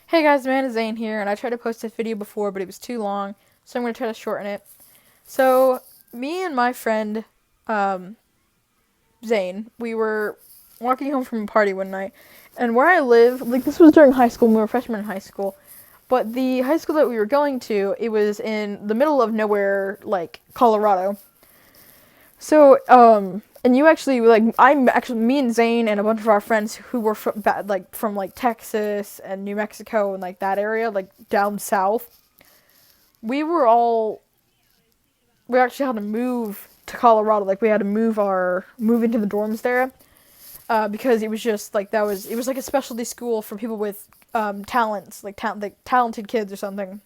Hey guys, man, it's Zane here, and I tried to post a video before, but it was too long, so I'm going to try to shorten it. So, me and my friend, um, Zane, we were walking home from a party one night, and where I live, like, this was during high school, when we were freshmen in high school, but the high school that we were going to, it was in the middle of nowhere, like, Colorado. So, and you actually me and Zane and a bunch of our friends who were from Texas and New Mexico and like that area, like down south. We were all we actually had to move to Colorado. Like we had to move into the dorms there, because it was just like it was like a specialty school for people with talents, like talented kids or something.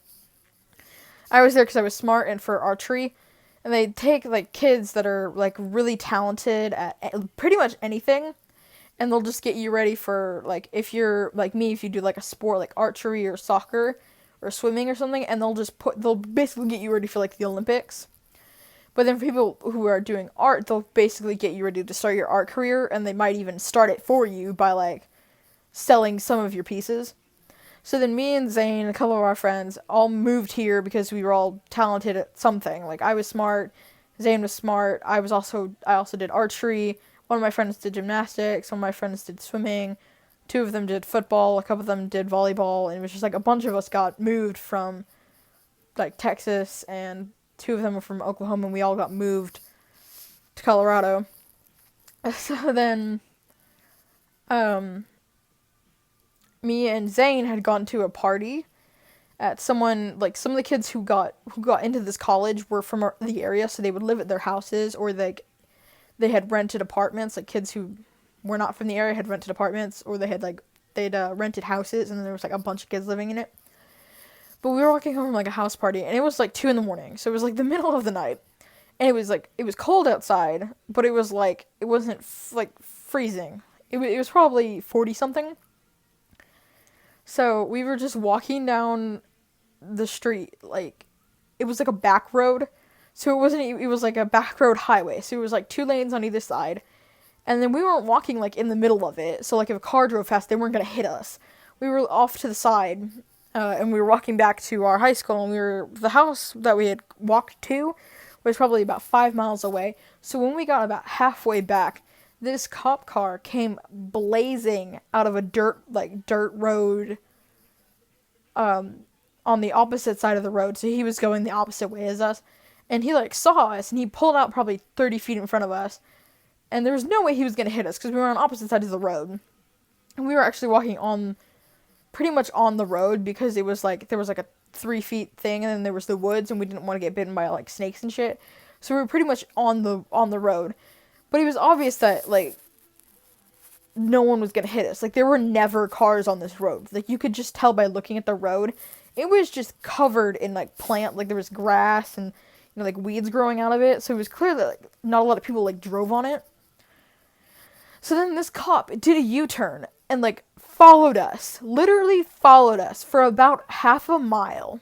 I was there because I was smart and for archery, and they take like kids that are like really talented at pretty much anything, and they'll just get you ready for like if you're like me, if you do like a sport like archery or soccer or swimming or something, and they'll basically get you ready for like the Olympics. But then for people who are doing art, they'll basically get you ready to start your art career, and they might even start it for you by like selling some of your pieces. So then me and Zane and a couple of our friends all moved here because we were all talented at something. Like I was smart, Zane was smart. I also did archery. One of my friends did gymnastics. One of my friends did swimming. Two of them did football. A couple of them did volleyball. And it was just like a bunch of us got moved from like Texas, and two of them were from Oklahoma, and we all got moved to Colorado. So then, um, me and Zane had gone to a party at some of the kids who got into this college were from the area, so they would live at their houses, or they had rented apartments. Like kids who were not from the area had rented apartments, or they'd rented houses, and there was like a bunch of kids living in it. But we were walking home from like a house party, and it was like 2 in the morning, so it was like the middle of the night, and it was cold outside, but it was like it wasn't like freezing. It was probably 40 something. So we were just walking down the street, like it was like a back road. So it was like a back road highway. So it was like two lanes on either side. And then we weren't walking like in the middle of it. So like if a car drove fast, they weren't going to hit us. We were off to the side, and we were walking back to our high school, and the house that we had walked to was probably about 5 miles away. So when we got about halfway back, this cop car came blazing out of a dirt road, on the opposite side of the road. So he was going the opposite way as us, and he like saw us, and he pulled out probably 30 feet in front of us, and there was no way he was gonna hit us because we were on opposite sides of the road, and we were actually walking on pretty much on the road because it was like there was like a 3 feet thing, and then there was the woods, and we didn't want to get bitten by like snakes and shit. So we were pretty much on the road, but it was obvious that like no one was gonna hit us. Like there were never cars on this road. Like you could just tell by looking at the road. It was just covered in like like there was grass and like weeds growing out of it. So it was clear that like not a lot of people like drove on it. So then this cop did a U-turn and like followed us. Literally followed us for about half a mile.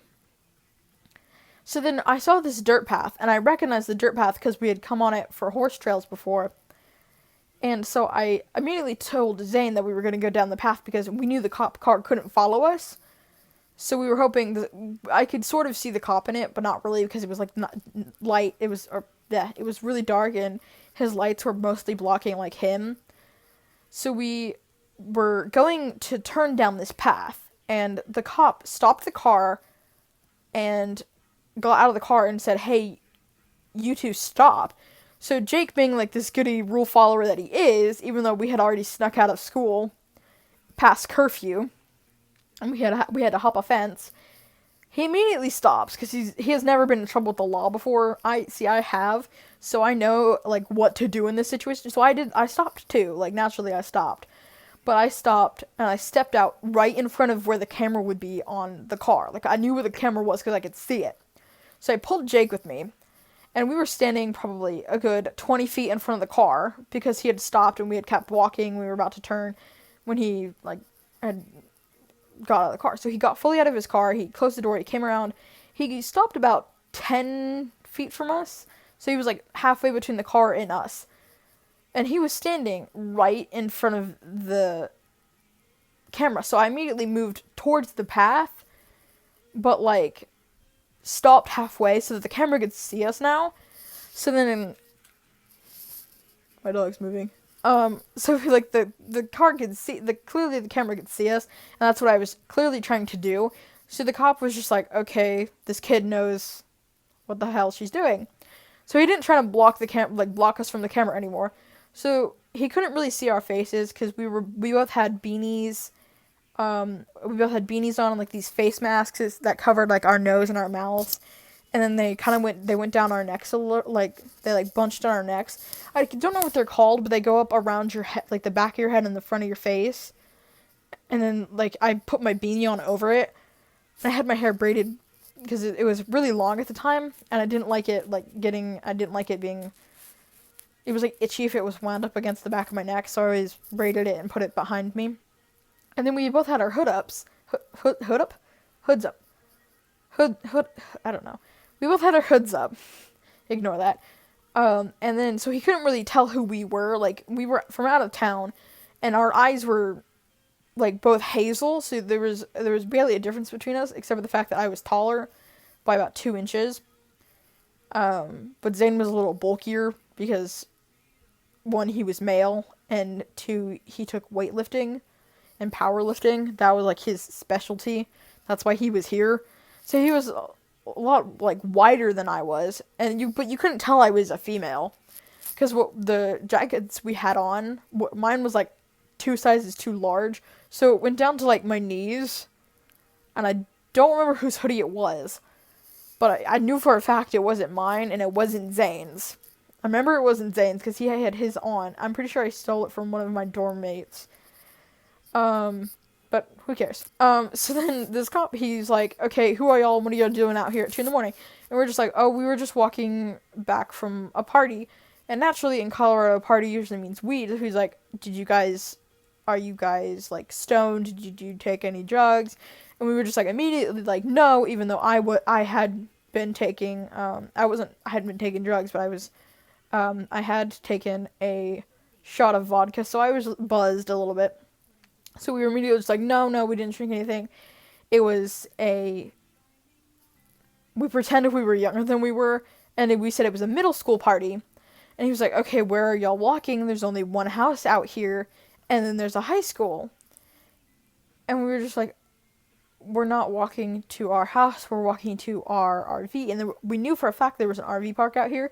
So then I saw this dirt path, and I recognized the dirt path because we had come on it for horse trails before. And so I immediately told Zane that we were going to go down the path because we knew the cop car couldn't follow us. So we were hoping that I could sort of see the cop in it, but not really because it was like not light. It was really dark, and his lights were mostly blocking like him. So we were going to turn down this path, and the cop stopped the car and got out of the car and said, "Hey, you two stop." So Jake, being like this goody rule follower that he is, even though we had already snuck out of school past curfew, and we had to hop a fence, he immediately stops because he has never been in trouble with the law before. I have, so I know like what to do in this situation. So I stopped too. Like naturally I stopped. But I stopped and I stepped out right in front of where the camera would be on the car. Like I knew where the camera was because I could see it. So I pulled Jake with me, and we were standing probably a good 20 feet in front of the car because he had stopped and we had kept walking. We were about to turn when he like had got out of the car. So he got fully out of his car. He closed the door. He came around. He stopped about 10 feet from us. So he was like halfway between the car and us. And he was standing right in front of the camera. So I immediately moved towards the path, but like stopped halfway so that the camera could see us now. So then my dog's moving. So like the car could see, clearly the camera could see us, and that's what I was clearly trying to do. So the cop was just like, okay, this kid knows what the hell she's doing. So he didn't try to block block us from the camera anymore. So he couldn't really see our faces because we both had beanies. We both had beanies on and like these face masks that covered like our nose and our mouths. And then they went down our necks a little, like they like bunched on our necks. I don't know what they're called, but they go up around your head, like the back of your head and the front of your face. And then like I put my beanie on over it. I had my hair braided because it was really long at the time, and I didn't like it being, it was like itchy if it was wound up against the back of my neck, so I always braided it and put it behind me. And then we both had our hoods up, I don't know. We both had our hoods up. Ignore that. And then, so he couldn't really tell who we were. Like, we were from out of town, and our eyes were, like, both hazel, so there was barely a difference between us, except for the fact that I was taller by about 2 inches. But Zane was a little bulkier, because, 1, he was male, and 2, he took weightlifting and powerlifting. That was, like, his specialty. That's why he was here. So he was a lot, like, wider than I was, but you couldn't tell I was a female, because the jackets we had on, mine was, like, 2 sizes too large, so it went down to, like, my knees, and I don't remember whose hoodie it was, but I knew for a fact it wasn't mine, and it wasn't Zane's. I remember it wasn't Zane's, because he had his on. I'm pretty sure I stole it from one of my dorm mates. But who cares? So then this cop, he's like, okay, who are y'all? What are y'all doing out here at 2 a.m? And we're just like, oh, we were just walking back from a party. And naturally, in Colorado, a party usually means weed. So he's like, are you guys, like, stoned? Did you take any drugs? And we were just, like, immediately, like, no, even though I had been taking, I hadn't been taking drugs, but I had taken a shot of vodka, so I was buzzed a little bit. So we were immediately just like, no, we didn't drink anything. We pretended we were younger than we were, and we said it was a middle school party. And he was like, okay, where are y'all walking? There's only one house out here, and then there's a high school. And we were just like, we're not walking to our house, we're walking to our RV. And we knew for a fact there was an RV park out here,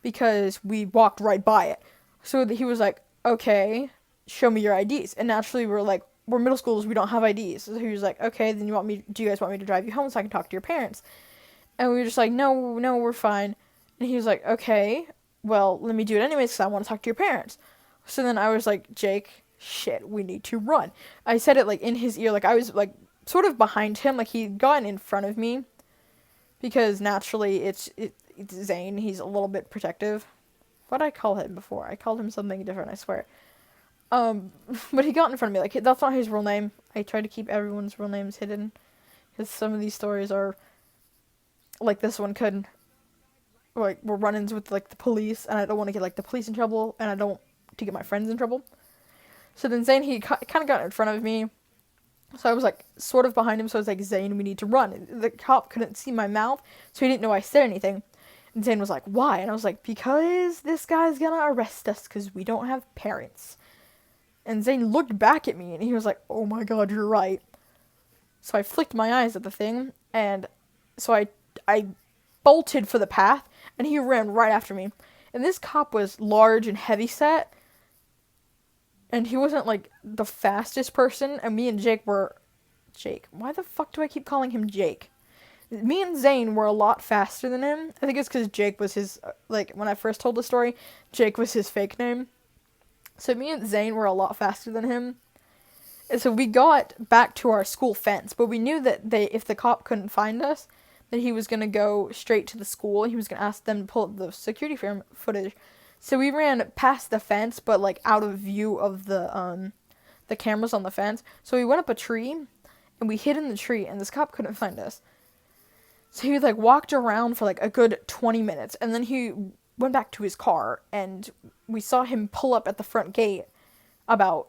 because we walked right by it. So he was like, okay, show me your IDs. And naturally we're like, we're middle schoolers, we don't have IDs. So he was like, okay, then do you guys want me to drive you home so I can talk to your parents? And we were just like, no, we're fine. And he was like, okay, well, let me do it anyways because I want to talk to your parents. So then I was like, Jake, shit, we need to run. I said it like in his ear, like I was like sort of behind him, like he'd gotten in front of me, because naturally it's Zane, he's a little bit protective. What did I call him before? I called him something different, I swear. But he got in front of me, like, that's not his real name. I try to keep everyone's real names hidden, because some of these stories are, like, this one could, like, we're run-ins with, like, the police, and I don't want to get, like, the police in trouble, and I don't want to get my friends in trouble. So then Zane, he kind of got in front of me, so I was, like, sort of behind him, so I was like, Zane, we need to run. The cop couldn't see my mouth, so he didn't know I said anything. And Zane was like, why? And I was like, because this guy's gonna arrest us, because we don't have parents. And Zane looked back at me, and he was like, oh my god, you're right. So I flicked my eyes at the thing, and so I bolted for the path, and he ran right after me. And this cop was large and heavyset, and he wasn't, like, the fastest person, and me and Jake were... Jake. Why the fuck do I keep calling him Jake? Me and Zane were a lot faster than him. I think it's because Jake was his... Like, when I first told the story, Jake was his fake name. So me and Zane were a lot faster than him. And so we got back to our school fence, but we knew that if the cop couldn't find us, that he was going to go straight to the school, and he was going to ask them to pull up the security footage. So we ran past the fence, but, like, out of view of the cameras on the fence. So we went up a tree, and we hid in the tree, and this cop couldn't find us. So he, like, walked around for, like, a good 20 minutes, and then he went back to his car, and we saw him pull up at the front gate about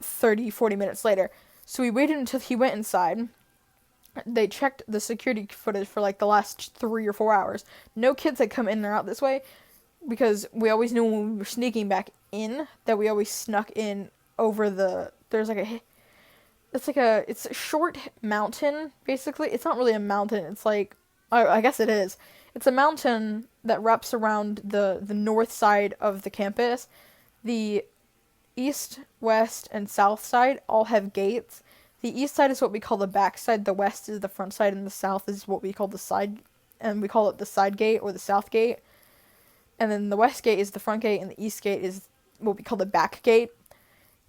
30, 40 minutes later. So we waited until he went inside. They checked the security footage for like the last 3 or 4 hours. No kids had come in or out this way because we always knew when we were sneaking back in that we always snuck in over the. There's like a. It's a short mountain basically. It's not really a mountain. It's like I guess it is. It's a mountain that wraps around the north side of the campus. The east, west, and south side all have gates. The east side is what we call the back side, the west is the front side, and the south is what we call the side, and we call it the side gate or the south gate. And then the west gate is the front gate, and the east gate is what we call the back gate.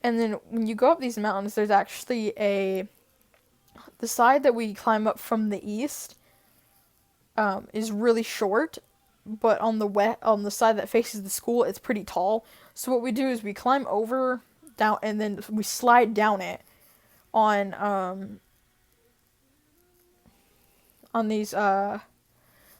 And then when you go up these mountains, there's actually the side that we climb up from the east is really short, but on the side that faces the school, it's pretty tall. So what we do is we climb over, down, and then we slide down it on these they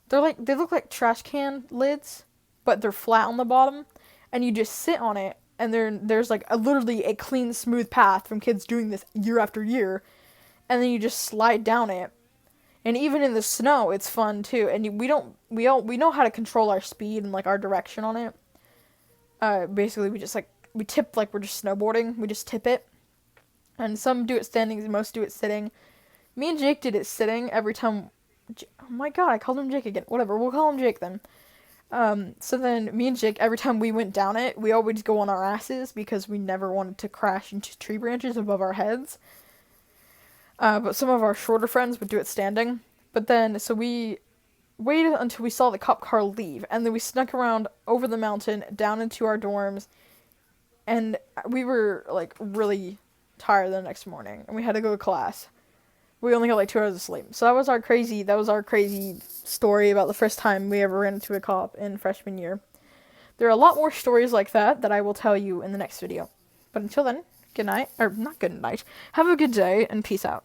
look like trash can lids, but they're flat on the bottom, and you just sit on it, and there's like literally a clean, smooth path from kids doing this year after year, and then you just slide down it. And even in the snow, it's fun too. And we know how to control our speed and like our direction on it. Basically, we tip like we're just snowboarding. We just tip it, and some do it standing, most do it sitting. Me and Jake did it sitting every time. Oh my god, I called him Jake again. Whatever, we'll call him Jake then. So then me and Jake, every time we went down it, we always go on our asses because we never wanted to crash into tree branches above our heads. But some of our shorter friends would do it standing. But then, so we waited until we saw the cop car leave, and then we snuck around over the mountain, down into our dorms, and we were, like, really tired the next morning, and we had to go to class. We only got, like, 2 hours of sleep. So that was our crazy story about the first time we ever ran into a cop in freshman year. There are a lot more stories like that I will tell you in the next video. But until then, good night, or not good night, have a good day, and peace out.